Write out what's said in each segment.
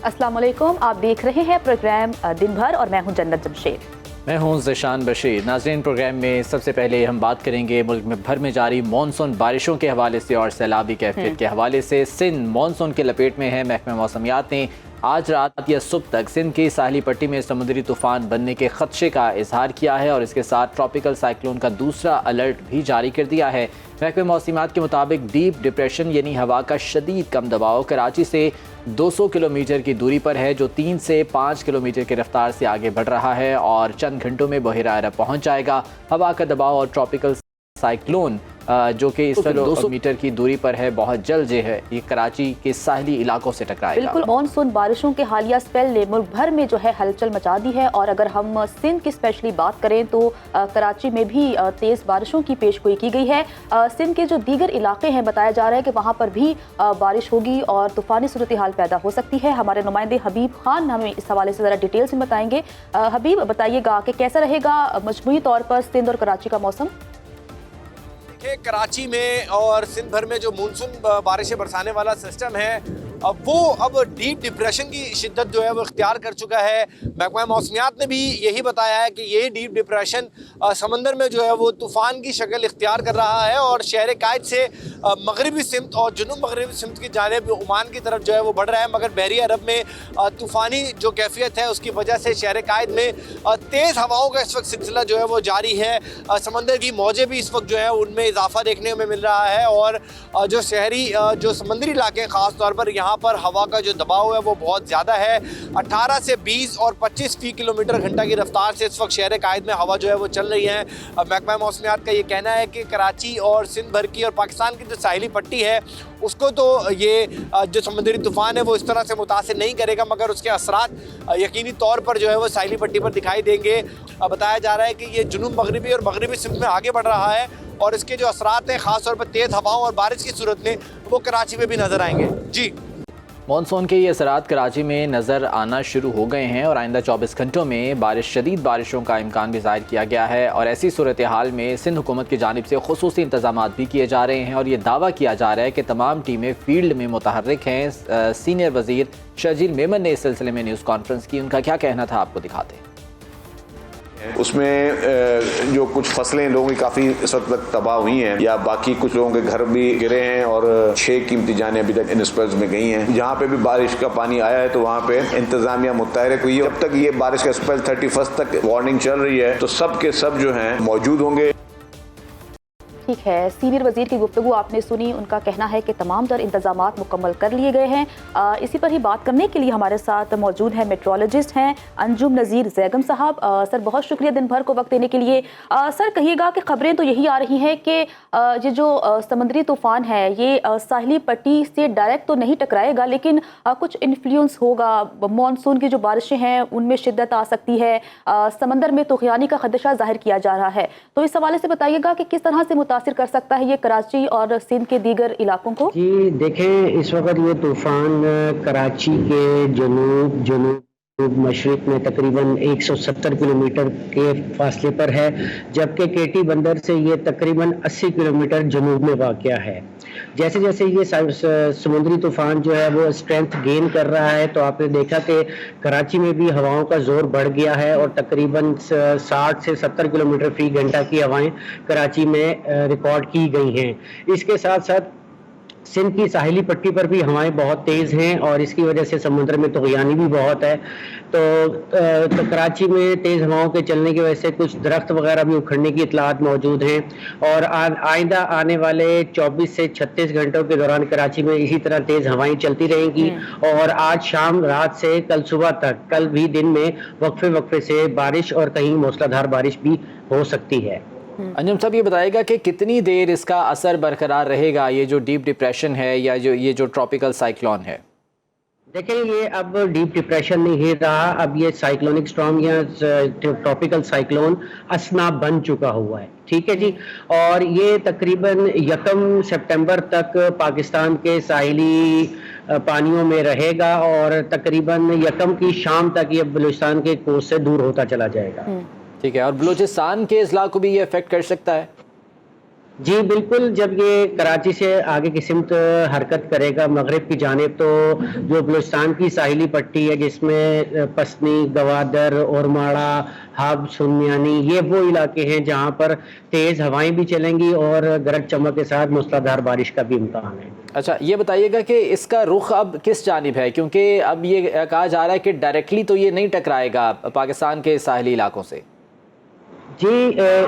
अस्सलाम वालेकुम, आप देख रहे हैं प्रोग्राम दिन भर और मैं हूं जन्नत जमशेद। मैं हूं ज़ीशान बशीर। नाज़रीन, प्रोग्राम में सबसे पहले हम बात करेंगे मुल्क में भर में जारी मानसून बारिशों के हवाले से और सैलाबी कैफियत के हवाले से। सिंध मानसून के लपेट में है। महकमा मौसमियात ने आज रात या सुबह तक सिंध की साहली पट्टी में समुद्री तूफ़ान बनने के खदशे का इजहार किया है और इसके साथ ट्रॉपिकल साइक्लोन का दूसरा अलर्ट भी जारी कर दिया है। महकमा मौसमियात के मुताबिक डीप डिप्रेशन यानी हवा का शदीद कम दबाव कराची से 200 किलोमीटर की दूरी पर है, जो 3 से 5 किलोमीटर की रफ्तार से आगे बढ़ रहा है और चंद घंटों में बहिरा अरब पहुंच जाएगा। हवा का दबाव और ट्रॉपिकल साइक्लोन जो कि इस 200 मीटर की दूरी पर है, बहुत जल्द जो है ये कराची के साहली इलाकों से टकराएगा। बिल्कुल, मानसून बारिशों के हालिया स्पेल ने मुल्क भर में जो है हलचल मचा दी है और अगर हम सिंध की स्पेशली बात करें तो कराची में भी तेज़ बारिशों की पेशगोई की गई है। सिंध के जो दीगर इलाके हैं बताया जा रहा है कि वहाँ पर भी बारिश होगी और तूफ़ानी सूरत हाल पैदा हो सकती है। हमारे नुमाइंदे हबीब खान हमें इस हवाले से ज़रा डिटेल्स में बताएंगे। हबीब, बताइएगा कि कैसा रहेगा मजमूई तौर पर सिंध और कराची का मौसम? कराची में और सिंध भर में जो मानसून बारिशें बरसाने वाला सिस्टम है वो अब डीप डिप्रेशन की शिद्दत जो है वो इख्तियार कर चुका है। महकमा मौसमियात ने भी यही बताया है कि ये डीप डिप्रेशन समंदर में जो है वो तूफ़ान की शक्ल इख्तियार कर रहा है और शहर कायद से मगरबी सिमत और जुनूब मगरबी सिमत की जानिब ओमान की तरफ जो है वो बढ़ रहा है। मगर बहरी अरब में तूफ़ानी जो कैफियत है उसकी वजह से शहर कायद में तेज़ हवाओं का इस वक्त सिलसिला जो है वो जारी है। समंदर की मौजें भी इस वक्त जो है उनमें इजाफा देखने में मिल रहा है और जो शहरी जो समंदरी इलाके ख़ास तौर पर यहाँ पर हवा का जो दबाव है वो बहुत ज़्यादा है। 18 से 20 और 25 फी किलोमीटर घंटा की रफ्तार से इस वक्त शहर कायद में हवा जो है वो चल रही है। महकमा मौसमियात का ये कहना है कि कराची और सिंध भर की और पाकिस्तान की जो साहिली पट्टी है उसको तो ये जो समुद्री तूफ़ान है वो इस तरह से मुतासिर नहीं करेगा, मगर उसके असरात यकीनी तौर पर जो है वो साहिली पट्टी पर दिखाई देंगे। बताया जा रहा है कि ये जुनूब मगरबी और मगरबी सिमत में आगे बढ़ रहा है और इसके जो असरात हैं ख़ास तौर पर तेज़ हवाओं और बारिश की सूरत में वो कराची में भी नज़र आएंगे। जी, मानसून के ये असरात कराची में नज़र आना शुरू हो गए हैं और आइंदा 24 घंटों में शदीद बारिशों का इम्कान भी ज़ाहिर किया गया है और ऐसी सूरत हाल में सिंध हुकूमत की जानिब से खुसूसी इंतजाम भी किए जा रहे हैं और ये दावा किया जा रहा है कि तमाम टीमें फील्ड में मुतहर्रिक हैं। सीनियर वज़ीर शर्जील मेमन ने इस सिलसिले में न्यूज़ कॉन्फ्रेंस की, उनका क्या कहना था आपको दिखाते हैं। उसमें जो कुछ फसलें लोगों की काफ़ी इस वक्त तक तबाह हुई हैं या बाकी कुछ लोगों के घर भी गिरे हैं और 6 कीमती जानें अभी तक इन स्पेल्स में गई हैं। जहाँ पे भी बारिश का पानी आया है तो वहाँ पे इंतजामिया मुतहरिक हुई है। जब तक ये बारिश का स्पेल 31 तक वार्निंग चल रही है तो सब के सब जो हैं मौजूद होंगे। ठीक है, सीनियर वजीर की गुफ्तगू आपने सुनी। उनका कहना है कि तमाम तर इंतजामात मुकम्मल कर लिए गए हैं। इसी पर ही बात करने के लिए हमारे साथ मौजूद हैं मेट्रोलॉजिस्ट हैं अंजुम नज़ीर ज़ैगम साहब। सर, बहुत शुक्रिया दिन भर को वक्त देने के लिए। सर, कहिएगा कि ख़बरें तो यही आ रही हैं कि ये जो समुद्री तूफ़ान है ये साहिली पट्टी से डायरेक्ट तो नहीं टकराएगा, लेकिन कुछ इन्फ्लुएंस होगा। मानसून की जो बारिशें हैं उनमें शिद्दत आ सकती है। समंदर में तूफ़ानी का खदशा ज़ाहिर किया जा रहा है, तो इस हवाले से बताइएगा कि किस तरह से मुतासिर कर सकता है ये कराची और सिंध के दीगर इलाकों को। जी देखें, इस वक्त ये तूफान कराची के जनूब मशरिक में तकरीबन 170 किलोमीटर के फासले पर है, जबकि केटी बंदर से ये तकरीबन 80 किलोमीटर जनूब में वाक़या है। जैसे जैसे ये समुद्री तूफान जो है वो स्ट्रेंथ गेन कर रहा है तो आपने देखा कि कराची में भी हवाओं का जोर बढ़ गया है और तकरीबन 60 से 70 किलोमीटर फी घंटा की हवाएं कराची में रिकॉर्ड की गई हैं। इसके साथ साथ सिंध की साहिली पट्टी पर भी हवाएं बहुत तेज़ हैं और इसकी वजह से समुद्र में तुग़यानी भी बहुत है। तो कराची में तेज़ हवाओं के चलने की वजह से कुछ दरख्त वगैरह भी उखड़ने की इतलात मौजूद हैं और आइंदा आने वाले 24 से 36 घंटों के दौरान कराची में इसी तरह तेज़ हवाएं चलती रहेंगी और आज शाम रात से कल सुबह तक, कल भी दिन में वक्फे से बारिश और कहीं मूसलाधार बारिश भी हो सकती है। अंजुम साहब, ये बताएगा कि कितनी देर इसका असर बरकरार रहेगा, ये जो डीप डिप्रेशन है या ये जो ट्रॉपिकल साइक्लोन है? देखिए, ये अब डीप डिप्रेशन नहीं रहा, अब ये साइक्लोनिक स्टॉर्म या ट्रॉपिकल साइक्लोन असना बन चुका हुआ है। ठीक है जी, और ये तकरीबन 1 सितंबर तक पाकिस्तान के साहिली पानियों में रहेगा और तकरीबन 1 की शाम तक ये बलूचिस्तान के कोस्ट से दूर होता चला जाएगा। ठीक है, और बलूचिस्तान के इजला को भी ये अफेक्ट कर सकता है? جی بالکل، جب یہ کراچی سے آگے کی سمت حرکت کرے گا مغرب کی جانب، تو جو بلوچستان کی ساحلی پٹی ہے جس میں پسنی، گوادر، اورماڑا، حب، سنیانی، یہ وہ علاقے ہیں جہاں پر تیز ہوائیں بھی چلیں گی اور گرج چمک کے ساتھ موسلادھار بارش کا بھی امکان ہے۔ اچھا یہ بتائیے گا کہ اس کا رخ اب کس جانب ہے، کیونکہ اب یہ کہا جا رہا ہے کہ ڈائریکٹلی تو یہ نہیں ٹکرائے گا پاکستان کے ساحلی علاقوں سے؟ جی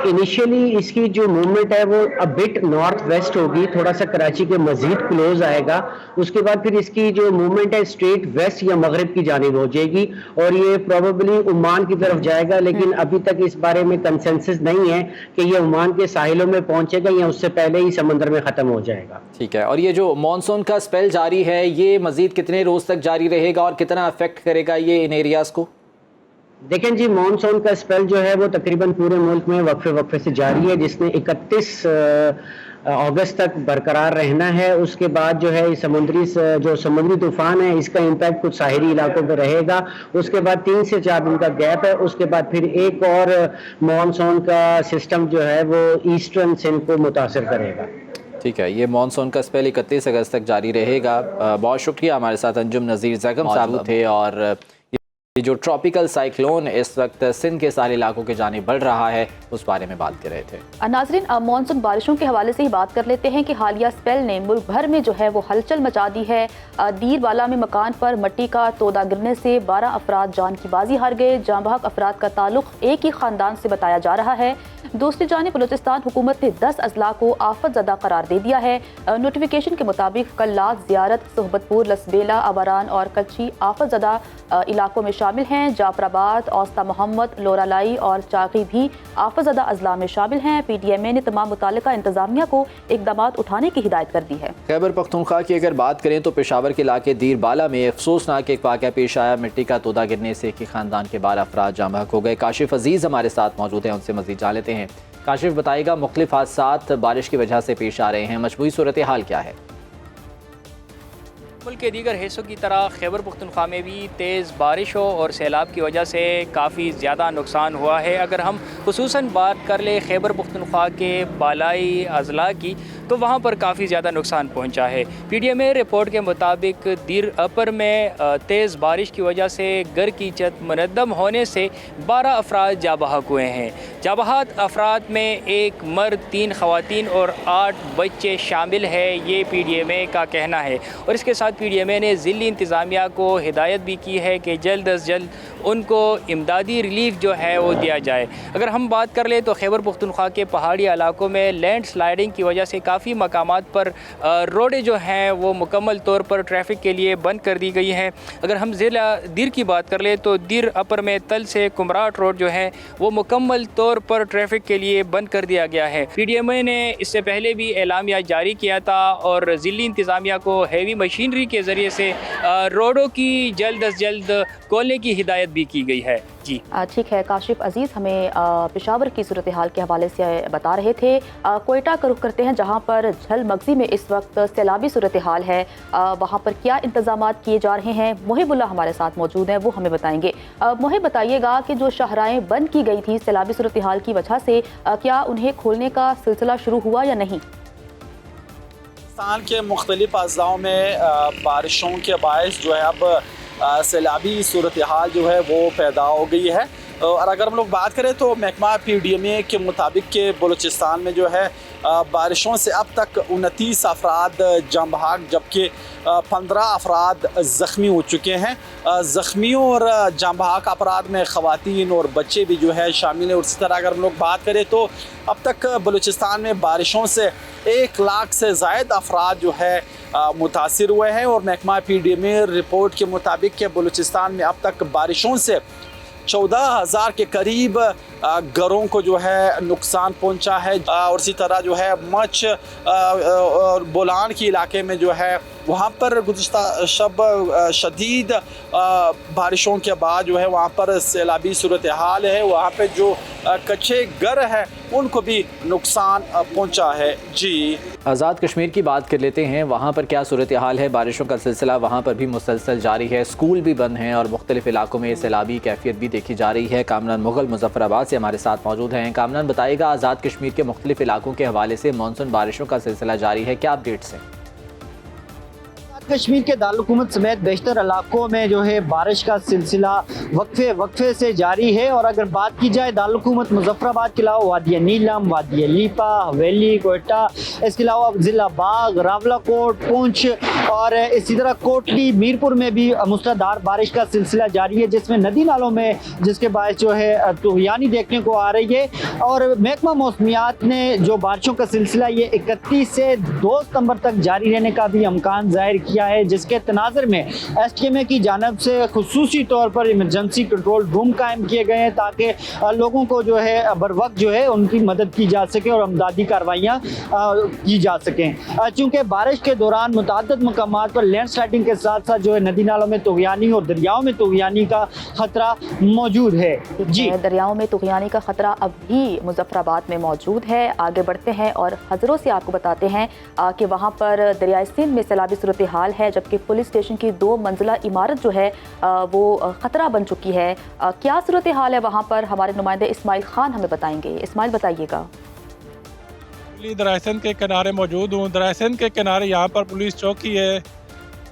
انیشیلی اس کی جو موومنٹ ہے وہ بٹ نارتھ ویسٹ ہوگی، تھوڑا سا کراچی کے مزید کلوز آئے گا، اس کے بعد پھر اس کی جو موومنٹ ہے اسٹریٹ ویسٹ یا مغرب کی جانب ہو جائے گی اور یہ پروبیبلی عمان کی طرف جائے گا، لیکن ابھی تک اس بارے میں کنسنسس نہیں ہے کہ یہ عمان کے ساحلوں میں پہنچے گا یا اس سے پہلے ہی سمندر میں ختم ہو جائے گا۔ ٹھیک ہے، اور یہ جو مانسون کا اسپیل جاری ہے یہ مزید کتنے روز تک جاری رہے گا اور کتنا افیکٹ کرے گا یہ ان ایریاز کو؟ دیکھیں جی، مانسون کا اسپیل جو ہے وہ تقریباً پورے ملک میں وقفے سے جاری ہے، جس نے 31 اگست تک برقرار رہنا ہے۔ اس کے بعد جو ہے سمندری طوفان ہے اس کا امپیکٹ کچھ ساحلی علاقوں پہ رہے گا، اس کے بعد 3 سے 4 دن کا گیپ ہے، اس کے بعد پھر ایک اور مانسون کا سسٹم جو ہے وہ ایسٹرن سندھ کو متاثر کرے گا۔ ٹھیک ہے، یہ مانسون کا اسپیل 31 اگست تک جاری رہے گا۔ بہت شکریہ، ہمارے ساتھ انجم نذیر زیغم صاحب تھے، اور یہ جو ٹراپیکل سائیکلون اس وقت سندھ کے سارے علاقوں کے جانب بڑھ رہا ہے اس بارے میں بات کر رہے تھے۔ ناظرین، مانسون بارشوں کے حوالے سے ہی بات کر لیتے ہیں کہ حالیہ اسپیل نے ملک بھر میں جو ہے وہ ہلچل مچا دی ہے۔ دیر بالا میں مکان پر مٹی کا تودا گرنے سے 12 افراد جان کی بازی ہار گئے۔ جاں بحق افراد کا تعلق ایک ہی خاندان سے بتایا جا رہا ہے۔ دوسری جانب بلوچستان حکومت نے 10 اضلاع کو آفت زدہ قرار دے دیا ہے۔ نوٹیفیکیشن کے مطابق کلات، زیارت، صحبت پور، لسبیلا، آباران اور کچھی آفت زدہ علاقوں میں شامل ہیں۔ جعفر آباد، اوسطا محمد، لورالائی اور چاغی بھی آفت زدہ اضلاع میں شامل ہیں۔ پی ٹی ایم اے نے تمام متعلقہ انتظامیہ کو اقدامات اٹھانے کی ہدایت کر دی ہے۔ خیبر پختونخوا کی اگر بات کریں تو پشاور کے علاقے دیر بالا میں افسوسناک ایک واقعہ پیش آیا۔ مٹی کا تودا گرنے سے ایک ہی خاندان کے 12 افراد جاں بحق ہو گئے۔ کاشف عزیز ہمارے ساتھ موجود ہیں، ان سے مزید جان لیتے ہیں۔ کاشف بتائے گا، مختلف حادثات بارش کی وجہ سے پیش آ رہے ہیں، مجموعی صورتحال کیا ہے؟ ملک کے دیگر حصوں کی طرح خیبر پختونخوا میں بھی تیز بارشوں اور سیلاب کی وجہ سے کافی زیادہ نقصان ہوا ہے۔ اگر ہم خصوصاً بات کر لیں خیبر پختونخوا کے بالائی اضلاع کی تو وہاں پر کافی زیادہ نقصان پہنچا ہے۔ پی ڈی ایم اے رپورٹ کے مطابق دیر اپر میں تیز بارش کی وجہ سے گھر کی چھت منہدم ہونے سے 12 افراد جاں بحق ہوئے ہیں۔ جاں بحق افراد میں ایک مرد، 3 خواتین اور 8 بچے شامل ہے، یہ پی ڈی ایم اے کا کہنا ہے۔ اور اس کے ساتھ پی ڈی ایم اے نے ضلعی انتظامیہ کو ہدایت بھی کی ہے کہ جلد از جلد ان کو امدادی ریلیف جو ہے وہ دیا جائے۔ اگر ہم بات کر لیں تو خیبر پختونخوا کے پہاڑی علاقوں میں لینڈ سلائیڈنگ کی وجہ سے کافی مقامات پر روڈیں جو ہیں وہ مکمل طور پر ٹریفک کے لیے بند کر دی گئی ہیں۔ اگر ہم ضلع دیر کی بات کر لیں تو دیر اپر میں تل سے کمراٹ روڈ جو ہے وہ مکمل طور پر ٹریفک کے لیے بند کر دیا گیا ہے۔ پی ڈی ایم اے نے اس سے پہلے بھی اعلامیہ جاری کیا تھا اور ضلعی انتظامیہ کو ہیوی مشینری کے ذریعے سے روڈوں کی جلد از جلد کھولنے کی ہدایت بھی کی گئی ہے۔ جی ٹھیک ہے، کاشف عزیز ہمیں پشاور کی صورتحال کے حوالے سے بتا رہے تھے۔ کوئٹہ کا رخ کرتے ہیں جہاں پر جھل مغزی میں اس وقت سیلابی صورتحال ہے، وہاں پر کیا انتظامات کیے جا رہے ہیں؟ محب اللہ ہمارے ساتھ موجود ہیں، وہ ہمیں بتائیں گے۔ محب بتائیے گا کہ جو شاہراہیں بند کی گئی تھی سیلابی صورتحال کی وجہ سے، کیا انہیں کھولنے کا سلسلہ شروع ہوا یا نہیں؟ پاکستان کے مختلف اضلاعوں میں بارشوں کے باعث جو ہے اب سیلابی صورتحال جو ہے وہ پیدا ہو گئی ہے۔ اور اگر ہم لوگ بات کریں تو محکمہ پی ڈی ایم اے کے مطابق کہ بلوچستان میں جو ہے بارشوں سے اب تک 29 افراد جاں بحق جبکہ 15 افراد زخمی ہو چکے ہیں۔ زخمیوں اور جاں بحق افراد میں خواتین اور بچے بھی جو ہے شامل ہیں۔ اور اسی طرح اگر ہم لوگ بات کریں تو اب تک بلوچستان میں بارشوں سے 1 لاکھ سے زائد افراد جو ہے متاثر ہوئے ہیں۔ اور محکمہ پی ڈی ایم اے رپورٹ کے مطابق کہ بلوچستان میں اب تک بارشوں سے 14,000 کے قریب گھروں کو جو ہے نقصان پہنچا ہے۔ اور اسی طرح جو ہے مچھ اور بولان کے علاقے میں جو ہے वहाँ पर गुज़िश्ता शब शदीद बारिशों के बाद जो है वहाँ पर सैलाबी सूरत हाल है। वहाँ पे जो कच्चे घर हैं उनको भी नुकसान पहुँचा है। जी आज़ाद कश्मीर की बात कर लेते हैं, वहाँ पर क्या सूरत हाल है? बारिशों का सिलसिला वहाँ पर भी मुसलसल जारी है, स्कूल भी बंद हैं और मुख्तलिफ इलाकों में सैलाबी कैफियत भी देखी जा रही है। कामरान मुग़ल मुज़फ़्फ़राबाद से हमारे साथ मौजूद हैं। कामरान, बताइएगा, आज़ाद कश्मीर के मुख्तलिफ इलाकों के हवाले से मानसून बारिशों का सिलसिला जारी है, क्या अपडेट्स हैं? कश्मीर के दारुल-हुकूमत समेत बेशतर इलाकों में जो है बारिश का सिलसिला वक्फे से जारी है। और अगर बात की जाए दारुल-हुकूमत मुज़फ़्फ़राबाद के अलावा वादी नीलम, वादी लीपा, हवेली, कोयटा, इसके अलावा ज़िला बाग, रावलाकोट, पुंछ और इसी तरह कोटली, मीरपुर में भी मूसलाधार बारिश का सिलसिला जारी है, जिसमें नदी नालों में जिसके बायस जो है तूफ़ानी देखने को आ रही है। और महकमा मौसमियात ने जो बारिशों का सिलसिला ये 31 से 2 सितंबर तक जारी रहने का भी इम्कान ज़ाहिर किया है, जिसके तनाज़ुर में STMA की जानिब से खुसूसी तौर पर इमरजेंसी कंट्रोल रूम कायम किए गए हैं ताकि लोगों को जो है बर वक्त जो है उनकी मदद की जा सके और अमदादी कार्रवाइयाँ की जा सकें। चूँकि बारिश के दौरान मुतअद्दिद मकामात पर लैंड स्लाइडिंग के साथ साथ जो है नदी नालों में तूफ़ानी और दरियाओं में तूफ़ानी का ख़तरा मौजूद है। जी, दरियाओं में तूफ़ानी का ख़तरा अब भी मुज़फ़्फ़राबाद में मौजूद है। आगे बढ़ते हैं और हज़रों से आपको बताते हैं कि वहाँ पर दरियाए सिंध में सैलाबी सूरत हाल है, जबकि पुलिस स्टेशन की 2 मंजिला इमारत जो है वो ख़तरा बन चुकी है। क्या सूरत हाल है वहाँ पर? हमारे नुमाइंदे इस्माइल खान हमें बताएंगे। इस्माइल, बताइएगा। दरियाए सिंध के किनारे मौजूद हूँ। दरियाए सिंध के किनारे यहाँ पर पुलिस चौकी है,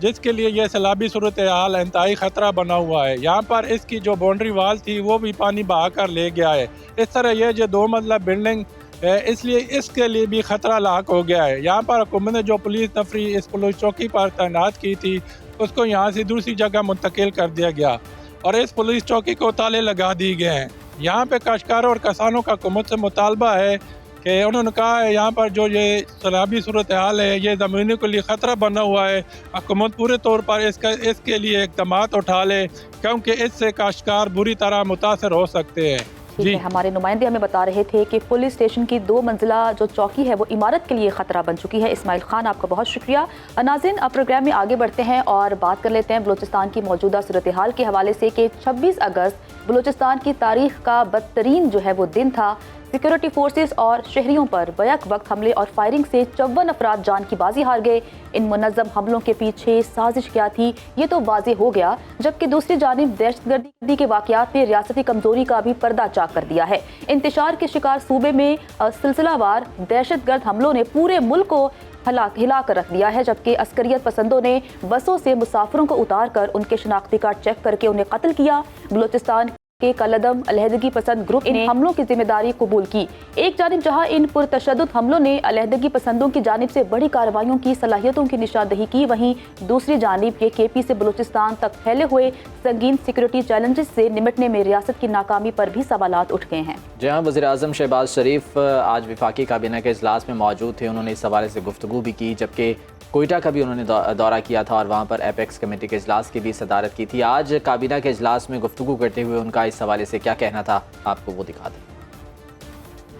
जिसके लिए यह सैलाबी सूरत हाल इंतहाई ख़तरा बना हुआ है। यहाँ पर इसकी जो बाउंड्री वाल थी वो भी पानी बहा कर ले गया है। इस तरह यह जो 2 मंजिला बिल्डिंग है, इसलिए इसके लिए भी ख़तरा लाक हो गया है। यहाँ पर हुकूमत ने जो पुलिस नफरी इस पुलिस चौकी पर तैनात की थी उसको यहाँ से दूसरी जगह मुंतकिल कर दिया गया और इस पुलिस चौकी को ताले लगा दिए गए हैं। यहाँ पे काश्तकारों और किसानों का हुकूमत से मुतालबा है कि उन्होंने कहा है यहाँ पर जो ये सैलाबी सूरत हाल है ये ज़मीनों के लिए ख़तरा बना हुआ है, हुकूमत पूरे तौर पर इसके लिए इक़दाम उठा ले, क्योंकि इससे काश्तकार बुरी तरह मुतासर हो सकते हैं। ठीक है, हमारे नुमाइंदे हमें बता रहे थे कि पुलिस स्टेशन की 2 मंजिला जो चौकी है वो इमारत के लिए ख़तरा बन चुकी है। इस्माइल खान, आपका बहुत शुक्रिया। नाज़रीन, अब प्रोग्राम में आगे बढ़ते हैं और बात कर लेते हैं बलूचिस्तान की मौजूदा सूरत हाल के हवाले से कि 26 अगस्त बलूचिस्तान की तारीख का बदतरीन जो है वो दिन था। सिक्योरिटी फोर्सेस और शहरियों पर बैक वक्त हमले और फायरिंग से 54 अफराद जान की बाजी हार गए। इन मुनज़्ज़म हमलों के पीछे साजिश क्या थी ये तो वाज़ेह हो गया, जबकि दूसरी जानिब दहशतगर्दी के वाक़यात ने रियासती कमज़ोरी का भी पर्दा चाक कर दिया है। इंतशार के शिकार सूबे में सिलसिलावार दहशतगर्द हमलों ने पूरे मुल्क को हिला कर रख दिया है, जबकि अस्करियत पसंदों ने बसों से मुसाफिरों को उतार कर उनके शनाख्ती कार्ड चेक करके उन्हें कत्ल किया। बलूचिस्तान के कलदम अलहदगी पसंद ग्रुप ने हमलों की जिम्मेदारी कबूल की। एक जानिब जहां इन पुरतशद्दुद हमलों ने अलहदगी पसंदों की जानिब से बड़ी कार्रवाइयों की सलाहियतों की निशानदही की, वहीं दूसरी जानिब ये KP से बलूचिस्तान तक फैले हुए संगीन सिक्योरिटी चैलेंजेस से निपटने में रियासत की नाकामी पर भी सवालात उठ गए हैं। जी हाँ, वज़ीर-ए-आज़म शहबाज शरीफ आज वफाकी काबीना के इजलास में मौजूद थे। उन्होंने इस हवाले से गुफ्तगू भी की, जबकि कोयटा का भी उन्होंने दौरा किया था और वहाँ पर एपेक्स कमेटी के इजलास की भी सदारत की थी। आज काबीना के इजलास में गुफ्तगू करते हुए उनका इस हवाले से क्या कहना था, आपको वो दिखा दें।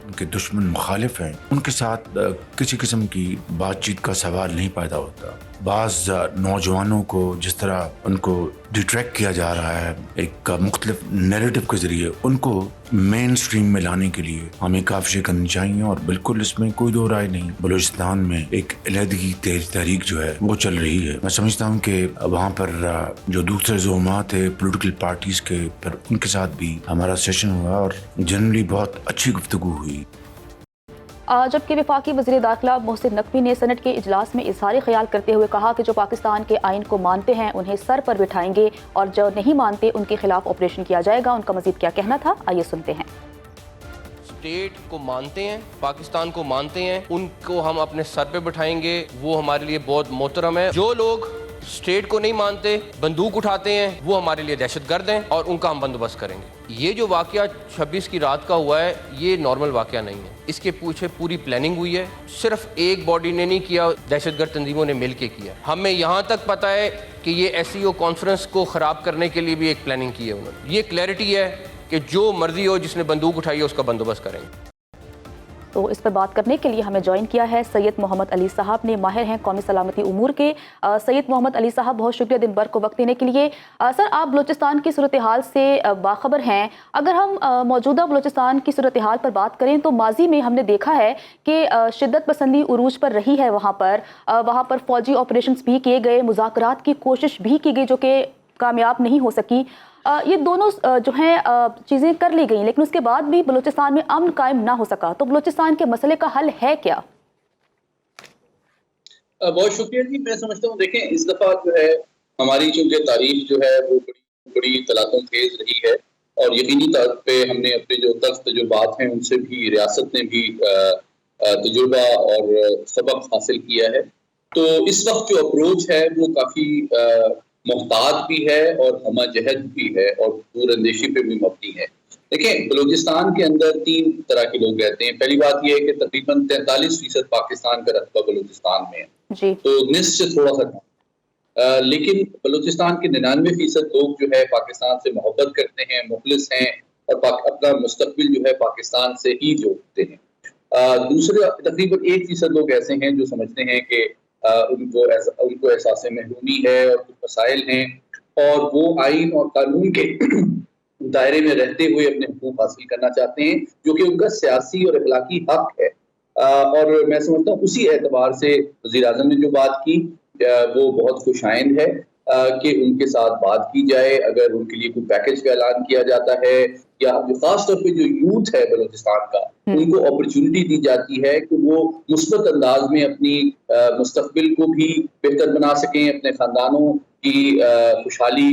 उनके दुश्मन मुखालिफ हैं, उनके साथ किसी किस्म की बातचीत का सवाल नहीं पैदा होता। बाज़ नौजवानों को जिस तरह उनको डिट्रैक्ट किया जा रहा है एक मुख्तलिफ नैरेटिव के ज़रिए, उनको मेन स्ट्रीम में लाने के लिए हमें काफ़ी करनी चाहिए और बिल्कुल इसमें कोई दो राय नहीं। बलूचिस्तान में एक अलहदगी तहरीक जो है वो चल रही है। मैं समझता हूँ कि वहाँ पर जो दूसरे ज़ुमात है पोलिटिकल पार्टीज़ के, फिर उनके साथ भी हमारा सेशन हुआ और जनरली बहुत अच्छी गुफ्तगू हुई। जबकि वफाकी वज़ीर दाखिला मोहसिन नकवी ने सेनेट के इजलास में इजहार ख्याल करते हुए कहा कि जो पाकिस्तान के आइन को मानते हैं उन्हें सर पर बिठाएंगे और जो नहीं मानते उनके खिलाफ ऑपरेशन किया जाएगा। उनका मजीद क्या कहना था, आइए सुनते हैं। स्टेट को मानते हैं, पाकिस्तान को मानते हैं, उनको हम अपने सर पे बिठाएंगे, वो हमारे लिए बहुत मोहतरम है। जो लोग स्टेट को नहीं मानते, बंदूक उठाते हैं, वो हमारे लिए दहशतगर्द हैं और उनका हम बंदोबस्त करेंगे। ये जो वाकया 26 की रात का हुआ है ये नॉर्मल वाकया नहीं है, इसके पीछे पूरी प्लानिंग हुई है। सिर्फ एक बॉडी ने नहीं किया, दहशतगर्द तंजीमों ने मिल के किया। हमें यहाँ तक पता है कि ये SCO कॉन्फ्रेंस को ख़राब करने के लिए भी एक प्लानिंग की है उन्होंने। ये क्लैरिटी है कि जो मर्जी हो, जिसने बंदूक उठाई है उसका बंदोबस्त करेंगे। تو اس پر بات کرنے کے لیے ہمیں جوائن کیا ہے سید محمد علی صاحب نے، ماہر ہیں قومی سلامتی امور کے۔ سید محمد علی صاحب بہت شکریہ دن بھر کو وقت دینے کے لیے۔ سر، آپ بلوچستان کی صورتحال سے باخبر ہیں، اگر ہم موجودہ بلوچستان کی صورتحال پر بات کریں تو ماضی میں ہم نے دیکھا ہے کہ شدت پسندی عروج پر رہی ہے، وہاں پر فوجی آپریشنز بھی کیے گئے، مذاکرات کی کوشش بھی کی گئی جو کہ کامیاب نہیں ہو سکی۔ یہ دونوں جو ہیں چیزیں کر لی گئیں، لیکن اس کے بعد بھی بلوچستان میں امن قائم نہ ہو سکا، تو بلوچستان کے مسئلے کا حل ہے کیا؟ بہت شکریہ جی۔ میں سمجھتا ہوں دیکھیں اس دفعہ جو ہے ہماری چونکہ تاریخ جو ہے وہ بڑی طلاقوں خیز رہی ہے، اور یقینی طور پہ ہم نے اپنے جو تلخ تجربات ہیں ان سے بھی ریاست نے بھی تجربہ اور سبق حاصل کیا ہے۔ تو اس وقت جو اپروچ ہے وہ کافی محتاط بھی ہے اور ہمہ جہت بھی ہے اور دور اندیشی پہ بھی مبنی ہے۔ دیکھیں بلوچستان کے اندر 3 طرح کے لوگ رہتے ہیں۔ پہلی بات یہ ہے کہ تقریباً 43% پاکستان کا رقبہ بلوچستان میں ہے جی، تو نصف سے تھوڑا سا کم، لیکن بلوچستان کے 99% لوگ جو ہے پاکستان سے محبت کرتے ہیں، مخلص ہیں اور اپنا مستقبل جو ہے پاکستان سے ہی جوڑتے ہیں۔ دوسرے تقریباً 1% لوگ ایسے ہیں جو سمجھتے ہیں کہ ان کو احساس محرومی ہے اور کچھ مسائل ہیں، اور وہ آئین اور قانون کے دائرے میں رہتے ہوئے اپنے حقوق حاصل کرنا چاہتے ہیں، جو کہ ان کا سیاسی اور اخلاقی حق ہے۔ اور میں سمجھتا ہوں اسی اعتبار سے وزیر اعظم نے جو بات کی وہ بہت خوش آئند ہے کہ ان کے ساتھ بات کی جائے۔ اگر ان کے لیے کوئی پیکج کا اعلان کیا جاتا ہے، یا خاص طور پہ جو یوتھ ہے بلوچستان کا، ان کو اپرچونٹی دی جاتی ہے کہ وہ مثبت انداز میں اپنی مستقبل کو بھی بہتر بنا سکیں، اپنے خاندانوں کی خوشحالی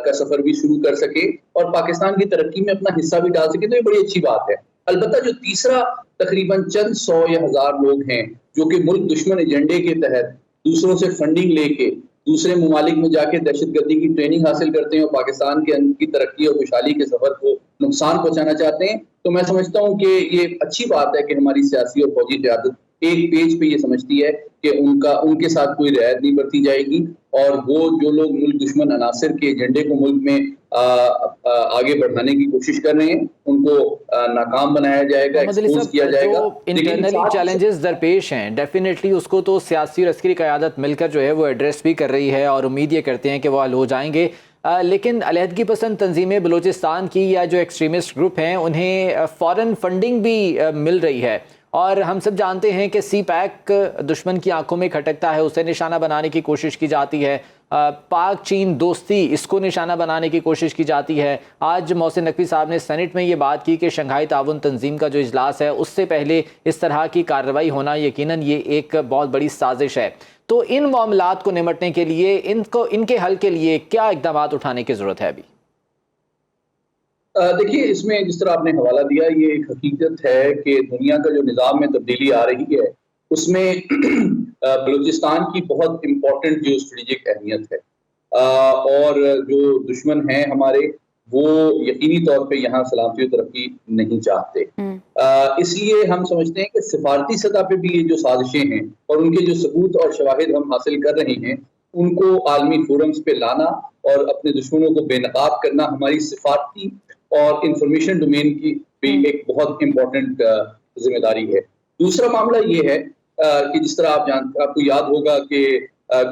کا سفر بھی شروع کر سکیں اور پاکستان کی ترقی میں اپنا حصہ بھی ڈال سکیں، تو یہ بڑی اچھی بات ہے۔ البتہ جو تیسرا تقریباً چند 100 یا 1000 لوگ ہیں جو کہ ملک دشمن ایجنڈے کے تحت دوسروں سے فنڈنگ لے کے دوسرے ممالک میں جا کے دہشت گردی کی ٹریننگ حاصل کرتے ہیں اور پاکستان کے اندر کی ترقی اور خوشحالی کے سفر کو نقصان پہنچانا چاہتے ہیں، تو میں سمجھتا ہوں کہ یہ اچھی بات ہے کہ ہماری سیاسی اور فوجی قیادت ایک پیج پہ یہ سمجھتی ہے کہ ان کے ساتھ کوئی رعایت نہیں برتی جائے گی، اور وہ جو لوگ ملک دشمن عناصر کے ایجنڈے کو ملک میں آگے بڑھانے کی کوشش کر رہے ہیں ان کو ناکام بنایا جائے گا، ایکسپوز کیا جائے گا۔ انٹرنلی چیلنجز درپیش ہیں، ڈیفینیٹلی اس کو تو سیاسی اور عسکری قیادت مل کر جو ہے وہ ایڈریس بھی کر رہی ہے، اور امید یہ کرتے ہیں کہ وہ حل ہو جائیں گے۔ لیکن علیحدگی پسند تنظیمیں بلوچستان کی یا جو ایکسٹریمسٹ گروپ ہیں انہیں فورن فنڈنگ بھی مل رہی ہے، اور ہم سب جانتے ہیں کہ سی پیک دشمن کی آنکھوں میں کھٹکتا ہے، اسے نشانہ بنانے کی کوشش کی جاتی ہے، پاک چین دوستی اس کو نشانہ بنانے کی کوشش کی جاتی ہے۔ آج محسن نقوی صاحب نے سینٹ میں یہ بات کی کہ شنگھائی تعاون تنظیم کا جو اجلاس ہے اس سے پہلے اس طرح کی کارروائی ہونا یقیناً یہ ایک بہت بڑی سازش ہے۔ تو ان معاملات کو نمٹنے کے لیے ان کے حل کے لیے کیا اقدامات اٹھانے کی ضرورت ہے ابھی؟ دیکھیے اس میں جس طرح آپ نے حوالہ دیا یہ ایک حقیقت ہے کہ دنیا کا جو نظام میں تبدیلی آ رہی ہے اس میں بلوچستان کی بہت امپورٹنٹ جیو اسٹریٹجک اہمیت ہے، اور جو دشمن ہیں ہمارے وہ یقینی طور پہ یہاں سلامتی و ترقی نہیں چاہتے، اس لیے ہم سمجھتے ہیں کہ سفارتی سطح پہ بھی یہ جو سازشیں ہیں اور ان کے جو ثبوت اور شواہد ہم حاصل کر رہے ہیں ان کو عالمی فورمز پہ لانا اور اپنے دشمنوں کو بے نقاب کرنا ہماری سفارتی اور انفارمیشن ڈومین کی بھی ایک بہت امپورٹنٹ ذمہ داری ہے۔ دوسرا معاملہ یہ ہے کہ جس طرح آپ کو یاد ہوگا کہ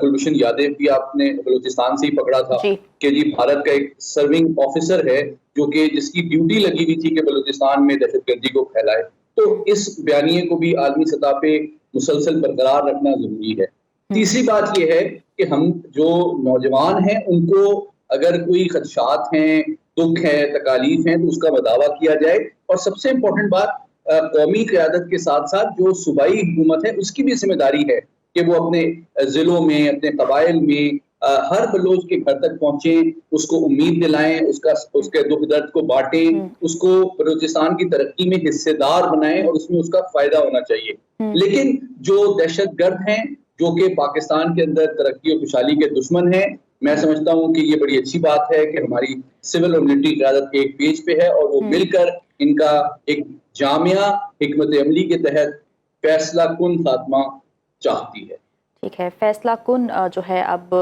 کلبھوشن یادیو بھی آپ نے بلوچستان سے ہی پکڑا تھا کہ جی بھارت کا ایک سرونگ آفیسر ہے جو کہ جس کی ڈیوٹی لگی ہوئی تھی کہ بلوچستان میں دہشت گردی کو پھیلائے، تو اس بیانیے کو بھی عالمی سطح پہ مسلسل برقرار رکھنا ضروری ہے۔ تیسری بات یہ ہے کہ ہم جو نوجوان ہیں ان کو اگر کوئی خدشات ہیں، دکھ ہے، تکالیف ہیں تو اس کا بداوا کیا جائے، اور سب سے امپورٹنٹ بات قومی قیادت کے ساتھ ساتھ جو صوبائی حکومت ہے اس کی بھی ذمہ داری ہے کہ وہ اپنے ضلعوں میں اپنے قبائل میں ہر بلوچ کے گھر تک پہنچیں، اس کو امید دلائیں، اس کے دکھ درد کو بانٹیں، اس کو بلوچستان کی ترقی میں حصے دار بنائیں اور اس میں اس کا فائدہ ہونا چاہیے۔ لیکن جو دہشت گرد ہیں جو کہ پاکستان کے اندر ترقی اور خوشحالی کے دشمن ہیں، میں سمجھتا ہوں کہ یہ بڑی اچھی بات ہے کہ ہماری سول اور ملٹری قیادت ایک پیج پہ ہے اور وہ مل کر ان کا ایک جامعہ حکمت عملی کے تحت فیصلہ کن خاتمہ چاہتی ہے۔ ٹھیک ہے، فیصلہ کن جو ہے اب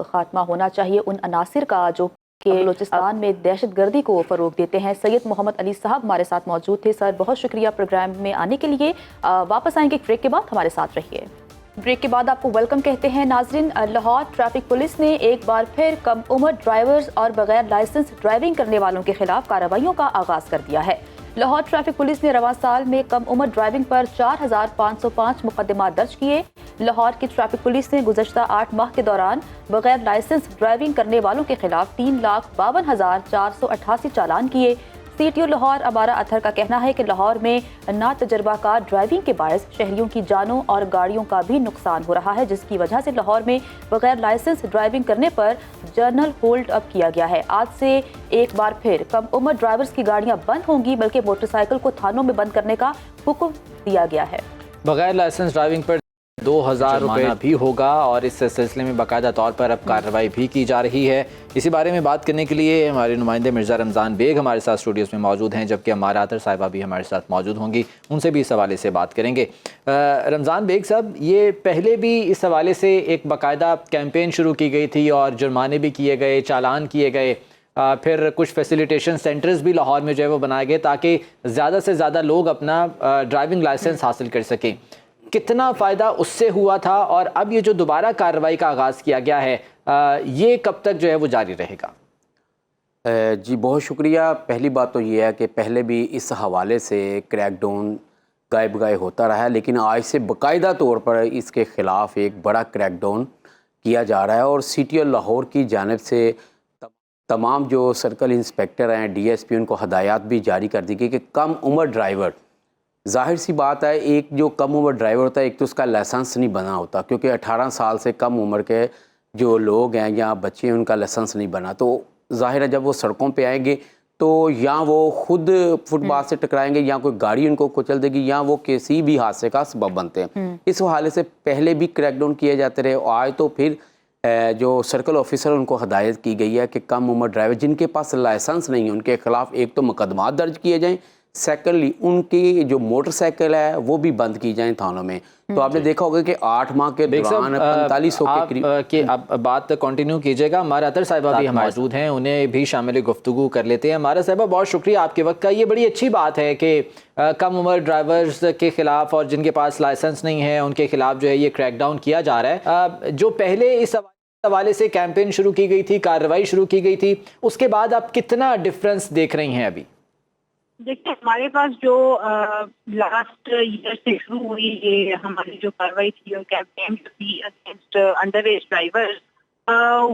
خاتمہ ہونا چاہیے ان عناصر کا جو کہ بلوچستان میں دہشت گردی کو فروغ دیتے ہیں۔ سید محمد علی صاحب ہمارے ساتھ موجود تھے۔ سر بہت شکریہ پروگرام میں آنے کے لیے۔ واپس آئیں گے ایک بریک کے بعد، ہمارے ساتھ رہیے۔ بریک کے بعد آپ کو ویلکم کہتے ہیں۔ ناظرین، لاہور ٹریفک پولیس نے ایک بار پھر کم عمر ڈرائیورز اور بغیر لائسنس ڈرائیونگ کرنے والوں کے خلاف کارروائیوں کا آغاز کر دیا ہے۔ لاہور ٹریفک پولیس نے رواں سال میں کم عمر ڈرائیونگ پر 4505 مقدمات درج کیے۔ لاہور کی ٹریفک پولیس نے گزشتہ 8 ماہ کے دوران بغیر لائسنس ڈرائیونگ کرنے والوں کے خلاف 3,52,488 چالان کیے۔ سی ٹی او لاہور عبارہ اطہر کا کہنا ہے کہ لاہور میں نا تجربہ کار ڈرائیونگ کے باعث شہریوں کی جانوں اور گاڑیوں کا بھی نقصان ہو رہا ہے، جس کی وجہ سے لاہور میں بغیر لائسنس ڈرائیونگ کرنے پر جرنل ہولڈ اپ کیا گیا ہے۔ آج سے ایک بار پھر کم عمر ڈرائیورز کی گاڑیاں بند ہوں گی، بلکہ موٹر سائیکل کو تھانوں میں بند کرنے کا حکم دیا گیا ہے۔ بغیر لائسنس ڈرائیونگ پر 2,000 روپے بھی ہوگا، اور اس سلسلے میں باقاعدہ طور پر اب کارروائی بھی کی جا رہی ہے۔ اسی بارے میں بات کرنے کے لیے ہمارے نمائندے مرزا رمضان بیگ ہمارے ساتھ اسٹوڈیوز میں موجود ہیں، جبکہ عمارہ اطہر صاحبہ بھی ہمارے ساتھ موجود ہوں گی، ان سے بھی اس حوالے سے بات کریں گے۔ رمضان بیگ صاحب، یہ پہلے بھی اس حوالے سے ایک باقاعدہ کیمپین شروع کی گئی تھی اور جرمانے بھی کیے گئے، چالان کیے گئے، پھر کچھ فیسیلیٹیشن سینٹرز بھی لاہور میں جو ہے وہ بنائے گئے تاکہ زیادہ سے زیادہ لوگ اپنا ڈرائیونگ لائسنس حاصل کر سکیں۔ کتنا فائدہ اس سے ہوا تھا، اور اب یہ جو دوبارہ کارروائی کا آغاز کیا گیا ہے یہ کب تک جو ہے وہ جاری رہے گا؟ جی بہت شکریہ۔ پہلی بات تو یہ ہے کہ پہلے بھی اس حوالے سے کریک ڈاؤن گائے بگائے ہوتا رہا ہے، لیکن آج سے باقاعدہ طور پر اس کے خلاف ایک بڑا کریک ڈاؤن کیا جا رہا ہے، اور سی ٹی او لاہور کی جانب سے تمام جو سرکل انسپیکٹر ہیں، ڈی ایس پی، ان کو ہدایات بھی جاری کر دی گئی کہ کم عمر ڈرائیور، ظاہر سی بات ہے ایک جو کم عمر ڈرائیور ہوتا ہے ایک تو اس کا لائسنس نہیں بنا ہوتا، کیونکہ 18 سال سے کم عمر کے جو لوگ ہیں یا بچے ہیں ان کا لائسنس نہیں بنا، تو ظاہر ہے جب وہ سڑکوں پہ آئیں گے تو یا وہ خود فٹ پاتھ سے ٹکرائیں گے، یا کوئی گاڑی ان کو کچل دے گی، یا وہ کسی بھی حادثے کا سبب بنتے ہیں۔ اس حوالے سے پہلے بھی کریک ڈاؤن کیے جاتے رہے، آج تو پھر جو سرکل آفیسر ان کو ہدایت کی گئی ہے کہ کم عمر ڈرائیور جن کے پاس لائسنس نہیں ہے ان کے خلاف ایک تو مقدمات درج کیے جائیں، سیکنڈلی ان کی جو موٹر سائیکل ہے وہ بھی بند کی جائیں تھانوں میں۔ تو آپ نے دیکھا ہوگا کہ 8 ماہ کے دوران 4500 کے قریب اب بات کنٹینیو کیجیے گا۔ ہمارا اطہر صاحبہ بھی موجود ہیں، انہیں بھی شامل گفتگو کر لیتے ہیں۔ ہمارا صاحبہ بہت شکریہ آپ کے وقت کا۔ یہ بڑی اچھی بات ہے کہ کم عمر ڈرائیورز کے خلاف اور جن کے پاس لائسنس نہیں ہے ان کے خلاف جو ہے یہ کریک ڈاؤن کیا جا رہا ہے۔ جو پہلے اس حوالے سے کیمپین شروع کی گئی تھی، کارروائی شروع کی گئی تھی، اس کے بعد آپ کتنا ڈفرنس دیکھ رہی ہیں ابھی؟ دیکھیں ہمارے پاس جو لاسٹ ایئر سے شروع ہوئی یہ ہماری جو کاروائی تھی اور کیمپین تھی اگینسٹ انڈر ایج ڈرائیور،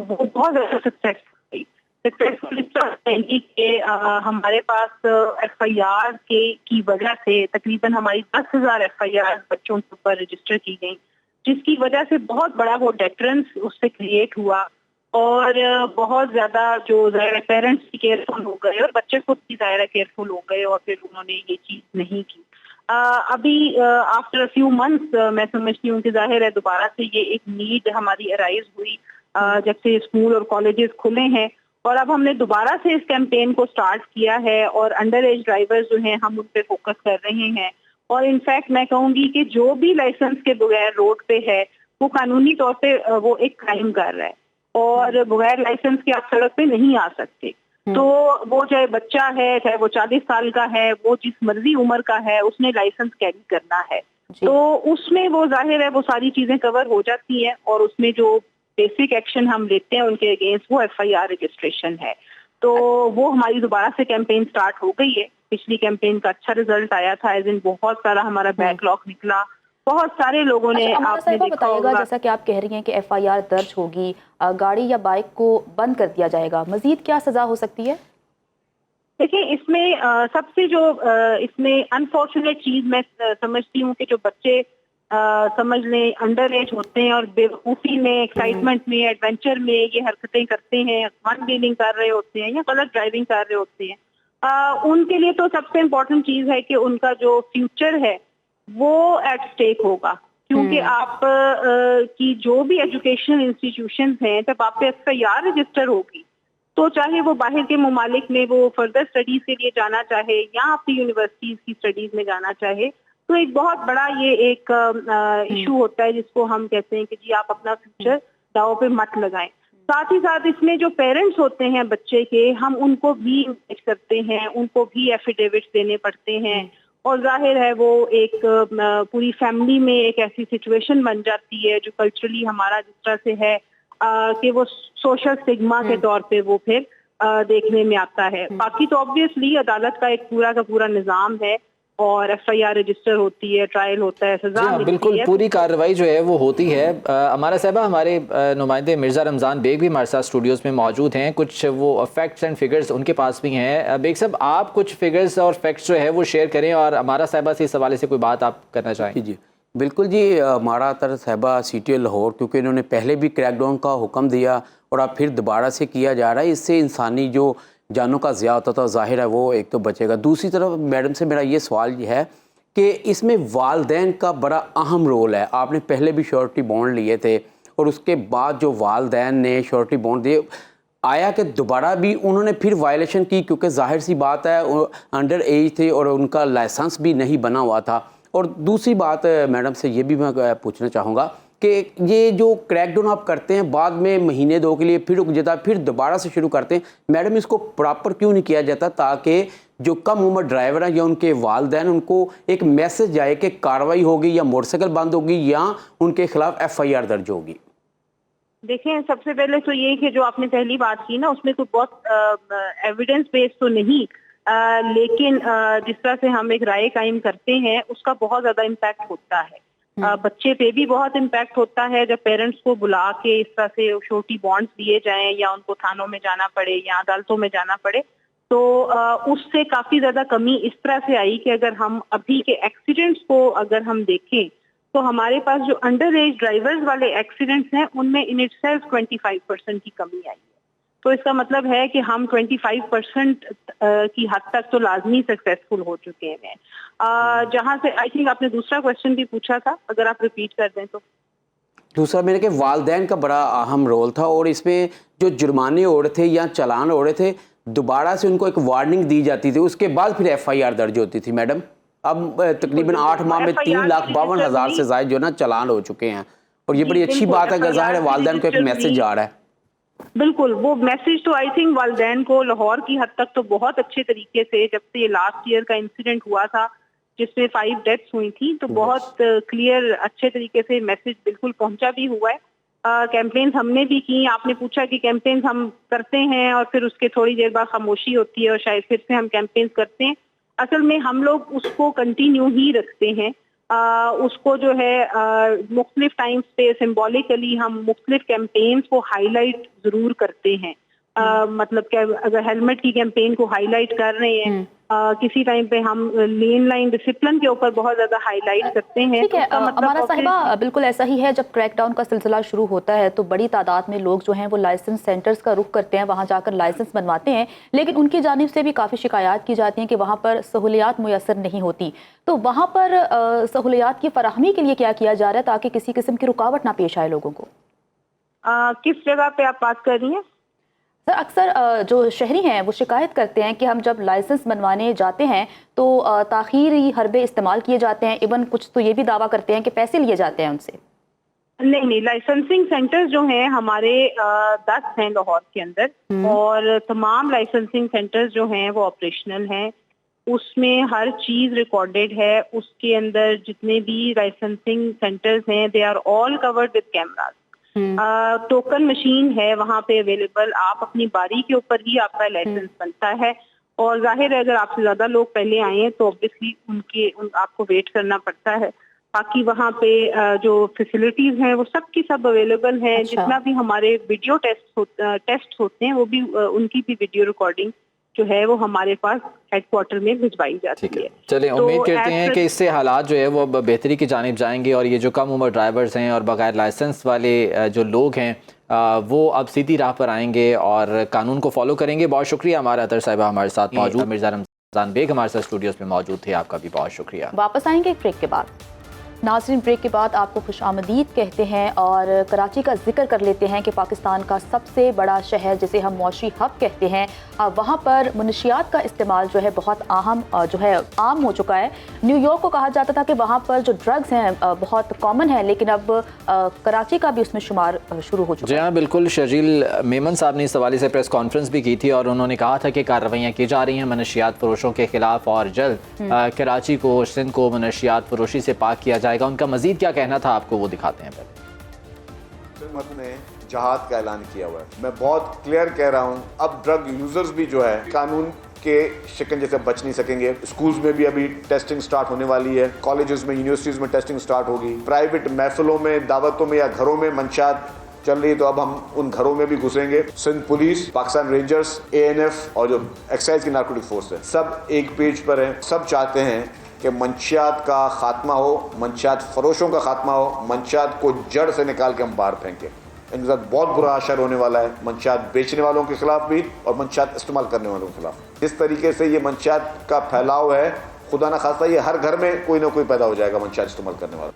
وہ بہت زیادہ سکسیسفل اس طرح کہ ہمارے پاس ایف آئی آر کی وجہ سے تقریباً ہماری 10,000 ایف آئی آر بچوں کے اوپر رجسٹر کی گئی، جس کی وجہ سے بہت بڑا وہ ڈیٹرنس اس سے کریٹ ہوا، اور بہت زیادہ جو ظاہر پیرنٹس بھی کیئرفل ہو گئے اور بچے خود بھی ظاہر کیئرفل ہو گئے، اور پھر انہوں نے یہ چیز نہیں کی۔ ابھی آفٹر فیو منتھس میں سمجھتی ہوں کہ ظاہر ہے دوبارہ سے یہ ایک نیڈ ہماری ارائز ہوئی جب سے اسکول اور کالجز کھلے ہیں، اور اب ہم نے دوبارہ سے اس کیمپین کو سٹارٹ کیا ہے، اور انڈر ایج ڈرائیور جو ہیں ہم ان پہ فوکس کر رہے ہیں، اور انفیکٹ میں کہوں گی کہ جو بھی لائسنس کے بغیر روڈ پہ ہے وہ قانونی طور پہ وہ ایک کرائم کر رہا ہے، اور بغیر لائسنس کے آپ سڑک پہ نہیں آ سکتے۔ تو وہ چاہے بچہ ہے، چاہے وہ 40 سال کا ہے، وہ جس مرضی عمر کا ہے، اس نے لائسنس کیری کرنا ہے۔ تو اس میں وہ ظاہر ہے وہ ساری چیزیں کور ہو جاتی ہیں، اور اس میں جو بیسک ایکشن ہم لیتے ہیں ان کے اگینسٹ وہ ایف آئی آر رجسٹریشن ہے۔ تو وہ ہماری دوبارہ سے کیمپین سٹارٹ ہو گئی ہے۔ پچھلی کیمپین کا اچھا رزلٹ آیا تھا، ایز ان بہت سارا ہمارا بیک لاگ نکلا، بہت سارے لوگوں نے آپ نے دیکھا ہوگا۔ جیسا کہ آپ کہہ رہی ہیں کہ ایف آئی آر درج ہوگی، گاڑی یا بائک کو بند کر دیا جائے گا، مزید کیا سزا ہو سکتی ہے؟ دیکھیں اس میں سب سے جو اس میں انفارچونیٹ چیز میں سمجھتی ہوں کہ جو بچے سمجھ لیں انڈر ایج ہوتے ہیں اور بے وقوفی میں، ایکسائٹمنٹ میں، ایڈونچر میں یہ حرکتیں کرتے ہیں، ون ویلنگ کر رہے ہوتے ہیں یا غلط ڈرائیونگ کر رہے ہوتے ہیں، ان کے لیے تو سب سے امپورٹنٹ چیز ہے کہ ان کا جو فیوچر ہے وہ ایٹ اسٹیک ہوگا، کیونکہ آپ کی جو بھی ایجوکیشنل انسٹیٹیوشنز ہیں جب آپ پہ ایف آئی آر رجسٹر ہوگی تو چاہے وہ باہر کے ممالک میں وہ فردر اسٹڈیز کے لیے جانا چاہے یا اپنی یونیورسٹیز کی اسٹڈیز میں جانا چاہے، تو ایک بہت بڑا یہ ایک ایشو ہوتا ہے جس کو ہم کہتے ہیں کہ جی آپ اپنا فیوچر داؤ پہ مت لگائیں۔ साथ ही साथ इसमें जो पेरेंट्स होते हैं बच्चे के, हम उनको भी इंगेज करते हैं, उनको भी एफिडेविट्स देने पड़ते हैं, और जाहिर है वो एक पूरी फैमिली में एक ऐसी सिचुएशन बन जाती है जो कल्चरली हमारा जिस तरह से है कि वो सोशल स्टिग्मा के तौर पे वो फिर देखने में आता है। बाकी तो ऑब्वियसली अदालत का एक पूरा का पूरा निज़ाम है और एफआईआर रजिस्टर होती है, ट्रायल होता है, सजा मिलती बिल्कुल है। पूरी कार्रवाई जो है वो होती है। हमारा साहबा, हमारे नुमाइंदे मिर्ज़ा रमज़ान बेग भी हमारे साथ स्टूडियोज़ में मौजूद हैं, कुछ वो फैक्ट्स एंड फिगर्स उनके पास भी हैं। बेग साहब, आप कुछ फिगर्स और फैक्ट्स जो है वो शेयर करें, और हमारा साहबा से इस हवाले से कोई बात आप करना चाहें। जी बिल्कुल जी, हमारा तर साहबा CTO लाहौर, क्योंकि इन्होंने पहले भी क्रैकडाउन का हुक्म दिया और अब फिर दोबारा से किया जा रहा है, इससे इंसानी जो जानों का ज़िया होता था ज़ाहिर है वो एक तो बचेगा। दूसरी तरफ मैडम से मेरा ये सवाल ये है कि इसमें वालदैन का बड़ा अहम रोल है। आपने पहले भी श्योरिटी बॉन्ड लिए थे और उसके बाद जो वालदैन ने श्योरिटी बॉन्ड दिए, आया कि दोबारा भी उन्होंने फिर वायलेशन की, क्योंकि जाहिर सी बात है अंडर एज थे और उनका लाइसेंस भी नहीं बना हुआ था। और दूसरी बात मैडम से ये भी मैं पूछना चाहूँगा कि ये जो क्रैकडाउन आप करते हैं, बाद में महीने दो के लिए फिर रुक जाता है, फिर दोबारा से शुरू करते हैं, मैडम इसको प्रॉपर क्यों नहीं किया जाता ताकि जो कम उम्र ड्राइवर हैं या उनके वालदैन, उनको एक मैसेज जाए कि कार्रवाई होगी या मोटरसाइकिल बंद होगी या उनके खिलाफ FIR दर्ज होगी? देखें, सबसे पहले तो ये कि जो आपने पहली बात की ना, उसमें कोई बहुत एविडेंस बेस्ड तो नहीं, लेकिन जिस तरह से हम एक राय कायम करते हैं उसका बहुत ज्यादा इम्पैक्ट होता है। बच्चे पे भी बहुत इम्पैक्ट होता है जब पेरेंट्स को बुला के इस तरह से श्योरिटी बॉन्ड्स दिए जाएं या उनको थानों में जाना पड़े या अदालतों में जाना पड़े, तो उससे काफी ज्यादा कमी इस तरह से आई कि अगर हम अभी के एक्सीडेंट्स को अगर हम देखें तो हमारे पास जो अंडर एज ड्राइवर्स वाले एक्सीडेंट्स हैं उनमें इन इटसेल्फ 25% की कमी आई है। तो इसका मतलब है कि हम 25% की हद तक तो लाजमी सक्सेसफुल हो चुके हैं। जहां से आई थिंक आपने दूसरा क्वेश्चन भी पूछा था, अगर आप रिपीट कर दें तो। दूसरा मेरे के वालदैन का बड़ा अहम रोल था, और इसमें जो जुर्माने हो रहे थे या चालान हो रहे थे, दोबारा से उनको एक वार्निंग दी जाती थी, उसके बाद फिर FIR दर्ज होती थी। मैडम, अब तकरीबन 8 माह में 3,52,000 से ज़ायद जो ना चालान हो चुके हैं, और ये बड़ी अच्छी बात है, ज़ाहिर है वालदैन को एक मैसेज आ रहा है। बिल्कुल, वो मैसेज तो आई थिंक वालदैन को लाहौर की हद तक तो बहुत अच्छे तरीके से, जब से ये लास्ट ईयर का इंसिडेंट हुआ था जिसमें 5 डेथ्स हुई थी, तो बहुत क्लियर अच्छे तरीके से मैसेज बिल्कुल पहुंचा भी हुआ है। कैंपेन्स हमने भी की। आपने पूछा कि कैंपेन्स हम करते हैं और फिर उसके थोड़ी देर बाद खामोशी होती है और शायद फिर से हम कैंपेन्स करते हैं। असल में हम लोग उसको कंटिन्यू ही रखते हैं। उसको जो है मुख्तलिफ टाइम्स पे सिंबॉलिकली हम मुख्तलिफ कैंपेन्स को हाईलाइट जरूर करते हैं। मतलब कि अगर हेलमेट की कैंपेन को हाईलाइट कर रहे हैं, किसी टाइम पे हम लेन लाइन डिसिप्लिन के ऊपर बहुत ज्यादा हाईलाइट करते हैं। ठीक है, हमारा साहिबा बिल्कुल ऐसा ही है। जब क्रैकडाउन का सिलसिला शुरू होता है तो बड़ी तादाद में लोग जो हैं वो लाइसेंस सेंटर्स का रुख करते हैं, वहाँ जाकर लाइसेंस बनवाते हैं, लेकिन उनकी जानिब से भी काफ़ी शिकायत की जाती हैं कि वहाँ पर सहूलियात मुयसर नहीं होती। तो वहाँ पर सहूलियात की फराहमी के लिए क्या किया जा रहा है ताकि किसी किस्म की रुकावट ना पेश आए लोगों को? किस जगह पे आप बात कर रही हैं? सर, अक्सर जो शहरी हैं वो शिकायत करते हैं कि हम जब लाइसेंस बनवाने जाते हैं तो ताख़ीरी हरबे इस्तेमाल किए जाते हैं। इवन कुछ तो ये भी दावा करते हैं कि पैसे लिए जाते हैं उनसे। नहीं, लाइसेंसिंग सेंटर्स जो हैं हमारे 10 हैं लाहौर के अंदर, और तमाम लाइसेंसिंग सेंटर्स जो हैं वो ऑपरेशनल हैं। उसमें हर चीज रिकॉर्डेड है। उसके अंदर जितने भी लाइसेंसिंग सेंटर्स हैं they are all covered with cameras. Token machine है वहाँ पे अवेलेबल। आप अपनी बारी के ऊपर ही आपका लाइसेंस बनता है, और जाहिर है अगर आपसे ज्यादा लोग पहले आए हैं तो ऑब्वियसली आपको वेट करना पड़ता है। बाकी वहाँ पे जो फैसिलिटीज हैं वो सब की सब अवेलेबल हैं। जितना भी हमारे वीडियो टेस्ट होते हैं वो भी उनकी भी वीडियो रिकॉर्डिंग जो है वो हमारे पास हेडक्वार्टर में भिजवाई जाती है। चलिए, उम्मीद करते हैं कि इससे हालात जो है वो अब बेहतरी की जानिब जाएंगे, और ये जो कम उम्र ड्राइवर्स हैं और बगैर लाइसेंस वाले जो लोग हैं वो अब सीधी राह पर आएंगे और कानून को फॉलो करेंगे। बहुत शुक्रिया, हमारा अतर साहिबा हमारे साथ मौजूद, मिर्ज़ा रमज़ान बेग हमारे साथ स्टूडियोज़ में मौजूद थे। आपका भी बहुत शुक्रिया। वापस आएंगे एक ब्रेक के बाद। नाज़रीन, ब्रेक के बाद आपको खुश आमदीद कहते हैं और कराची का जिक्र कर लेते हैं कि पाकिस्तान का सबसे बड़ा शहर जिसे हम मौशी हब कहते हैं, वहाँ पर मनशियात का इस्तेमाल जो है बहुत आम हो चुका है। न्यूयॉर्क को कहा जाता था कि वहाँ पर जो ड्रग्स हैं बहुत कॉमन है, लेकिन अब कराची का भी उसमें शुमार शुरू हो चुका है। जी हाँ, बिल्कुल। शर्जील मेमन साहब ने इस हवाले से प्रेस कॉन्फ्रेंस भी की थी और उन्होंने कहा था कि कार्रवाइयाँ की जा रही हैं मनशियात फरोशों के खिलाफ और जल्द कराची को, सिंध को मनशियात फरोशी से पाक किया जाएगा। उनका मजीद क्या कहना था आपको वो दिखाते हैं पहले। हुकूमत ने जहाद का ऐलान किया हुआ है। मैं बहुत क्लियर कह रहा हूँ, अब ड्रग यूजर्स भी जो है कानून के शिकंजे से बच नहीं सकेंगे। स्कूल्स में भी अभी टेस्टिंग स्टार्ट होने वाली है, कॉलेजेस में, यूनिवर्सिटीज में टेस्टिंग स्टार्ट होगी। प्राइवेट महफिलों में, दावतों में या घरों में मंशात चल रही है तो अब हम उन घरों में भी घुसेंगे। Sindh police, Pakistan rangers, ANF और जो एक्साइज की नार्कोटिक फोर्स है, सब एक पेज पर हैं। सब चाहते हैं कि मंशियात का खात्मा हो, मंशियात फरोशों का खात्मा हो, मंशियात को जड़ से निकाल के हम बाहर फेंकें। इनके साथ बहुत बुरा असर होने वाला है मंशियात बेचने वालों के खिलाफ भी और मंशियात इस्तेमाल करने वालों के खिलाफ। जिस तरीके से ये मंशियात का फैलाव है, खुदा ना खास्ता ये हर घर में कोई ना कोई पैदा हो जाएगा मंशियात इस्तेमाल करने वाला।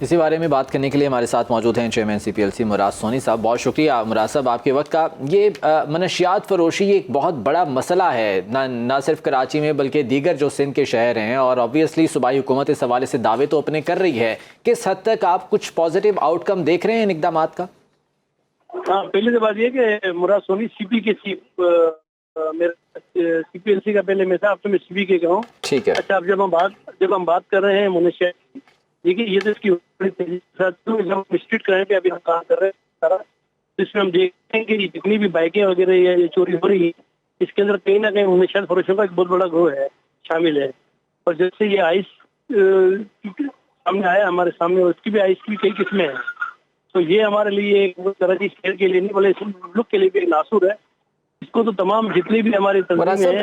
इसी बारे में बात करने के लिए हमारे साथ मौजूद हैं चेयरमैन CPLC मुराद सोनी साहब। बहुत शुक्रिया मुराद साहब आपके वक्त का। ये मनशियात फरोशी एक बहुत बड़ा मसला है, ना सिर्फ कराची में बल्कि दीगर जो सिंध के शहर हैं, और ऑब्वियसली सूबाई हुकूमत इस हवाले से दावे तो अपने कर रही है। किस हद तक आप कुछ पॉजिटिव आउटकम देख रहे हैं इन इकदाम का? हाँ, पहले तो बात ये कि मुराद सोनी CP के चीफ, मेरा CPLC का पहले मैं था, अब तो मैं CP के हूँ। ठीक है। अच्छा, अब जब हम बात कर रहे हैं मनशियात, देखिए ये तो इसकी स्ट्रीट क्राइम पे अभी हम काम कर रहे हैं सारा, इसमें हम देखते हैं कि जितनी भी बाइकें वगैरह या ये चोरी हो रही है, इसके अंदर कहीं ना कहीं मनशियात फरोशों का एक बहुत बड़ा ग्रोह है, शामिल है। और जैसे ये आइस सामने आया हमारे सामने, और उसकी भी आइस की कई किस्में हैं, तो ये हमारे लिए कराची शहर के लिए नहीं बोले मुल्क के लिए भी एक नासूर है। इसको तो तमाम जितनी भी हमारी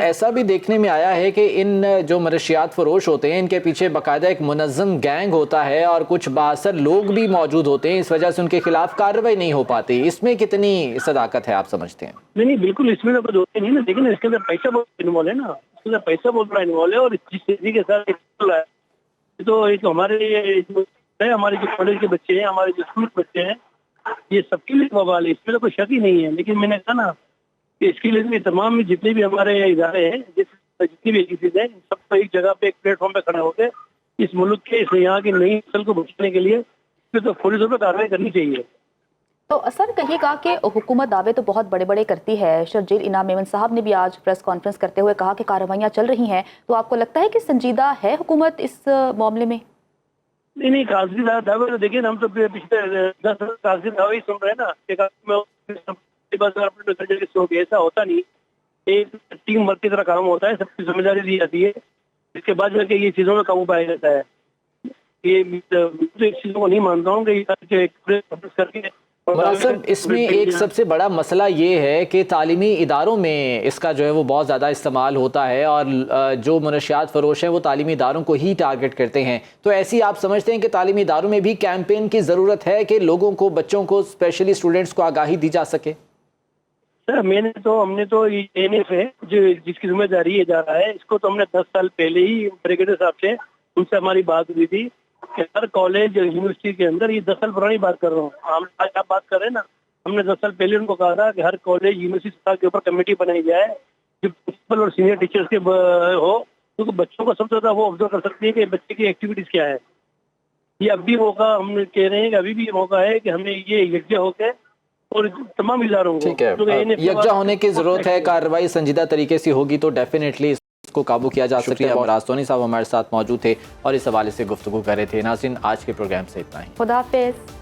ऐसा भी देखने में आया है कि इन जो मनशियात फरोश होते हैं, इनके पीछे बाकायदा एक मुनज़्ज़म गैंग होता है और कुछ बाअसर लोग भी मौजूद होते हैं, इस वजह से उनके खिलाफ कार्रवाई नहीं हो पाती। इसमें कितनी सदाकत है आप समझते हैं? नहीं, बिल्कुल इसमें तो होते नहीं ना, लेकिन इसके अंदर पैसा बहुत इन्वॉल्व है ना, इसके अंदर पैसा बहुत बड़ा इन्वॉल्व है। और जिस तेजी के साथ तो एक हमारे जो कॉलेज के बच्चे हैं, हमारे जो स्कूल के बच्चे हैं, ये सबके लिए बवाल है, इसमें तो कोई शक ही नहीं है। लेकिन मैंने कहा ना कि इसके लिए भी तमाम जितने भी हमारे इदारे हैं, जितनी भी एजेंसीज हैं, सबको एक जगह पे, एक प्लेटफॉर्म पे खड़े होकर इस मुल्क के, इस यहाँ की नई नस्ल को बचाने के लिए फिर तो फौरी तौर पर कार्रवाई करनी चाहिए। तो सर कहिएगा कि हुकूमत दावे तो बहुत बड़े बड़े करती है। शर्जील इनाम मेमन साहब ने भी आज प्रेस कॉन्फ्रेंस करते हुए कहा कि कार्रवाइयाँ चल रही हैं, तो आपको लगता है कि संजीदा है हुकूमत इस मामले में? नहीं, कागजी दावे तो देखिए, हम तो पिछले 10 कागजी दावे ही सुन रहे हैं ना, ऐसा होता नहीं। एक टीम वर्क की तरह काम होता है, सबकी जिम्मेदारी दी जाती है, इसके बाद जाके ये चीजों में काबू पाया जाता है। ये तो इस चीजों को नहीं मानता हूँ कि इसमें एक सबसे बड़ा मसला ये है कि तालीमी इदारों में इसका जो है वो बहुत ज़्यादा इस्तेमाल होता है और जो मनशियात फरोश हैं वो तालीमी इदारों को ही टारगेट करते हैं। तो ऐसी आप समझते हैं कि तालीमी इदारों में भी कैंपेन की ज़रूरत है कि लोगों को, बच्चों को, स्पेशली स्टूडेंट्स को आगाही दी जा सके? सर हमने तो ANF है जो जिसकी जिम्मेदारी ये जा रहा है, इसको तो हमने 10 साल पहले ही ब्रिगेडियर साहब से, उनसे हमारी बात हुई थी कि हर कॉलेज यूनिवर्सिटी के अंदर, ये 10 साल पुरानी बात कर रहा हूँ, हम आज आप बात कर रहे हैं ना, हमने 10 साल पहले उनको कहा था कि हर कॉलेज यूनिवर्सिटी के ऊपर कमेटी बनाई जाए जो प्रिंसिपल और सीनियर टीचर्स के हो, क्योंकि बच्चों को सबसे ज्यादा वो ऑब्जर्व कर सकती है कि बच्चे की एक्टिविटीज क्या है। ये अब भी मौका, हम कह रहे हैं कि अभी भी मौका है कि हमें ये यकजा होकर और तमाम इदारों को, ठीक है, यकजा होने की जरूरत है। कार्रवाई संजीदा तरीके से होगी तो डेफिनेटली इसको काबू किया जा सकता है। मुराद सोनी साहब हमारे साथ मौजूद थे और इस हवाले से गुफ्तगू कर रहे थे। नाज़रीन, आज के प्रोग्राम से इतना ही। खुदा हाफिज़।